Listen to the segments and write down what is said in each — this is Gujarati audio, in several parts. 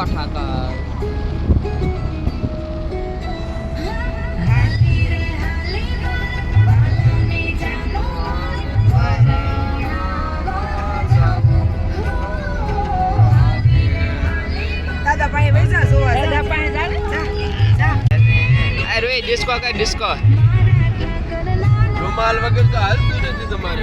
મારા ઠાકર દાદા પાસે પૈસા જોવા દાદા પાસે જાને જા અરે ડિસ્કો કર ડિસ્કો રૂમાલ વગર તો હાલતું નથી તમારે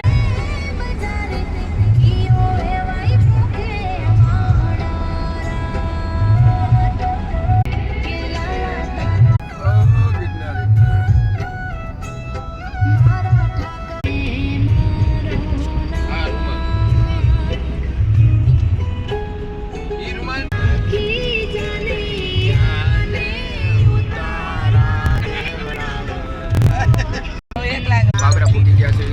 બાબરા પૂકી ગયા છે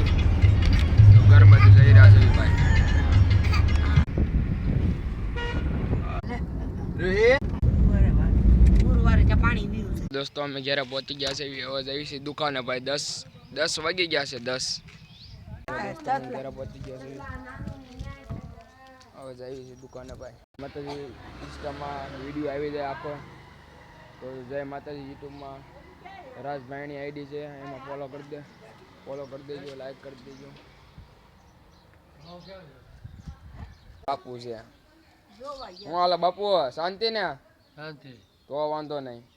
ઘરમાંથી જઈ રહ્યા છે ભાઈ ગુરુવારે ચા પાણી પીવું છે દોસ્તો અમે ઘરે પહોંચી ગયા છે હવે જઈએ છીએ દુકાને ભાઈ 10 વાગી ગયા છે 10 ઘરે પહોંચી ગયા છે હવે જઈએ છીએ દુકાને ભાઈ માતાજી ઇન્સ્ટામાં વિડીયો આવી જાય આખો તો જય માતાજી યુટ્યુબમાં રાજભાઈની આઈડી છે એમાં ફોલો કરી દેજો લાઈક કરી દેજો બાપુ છે હું હાલે બાપુ શાંતિ ને શાંતિ તો વાંધો નહીં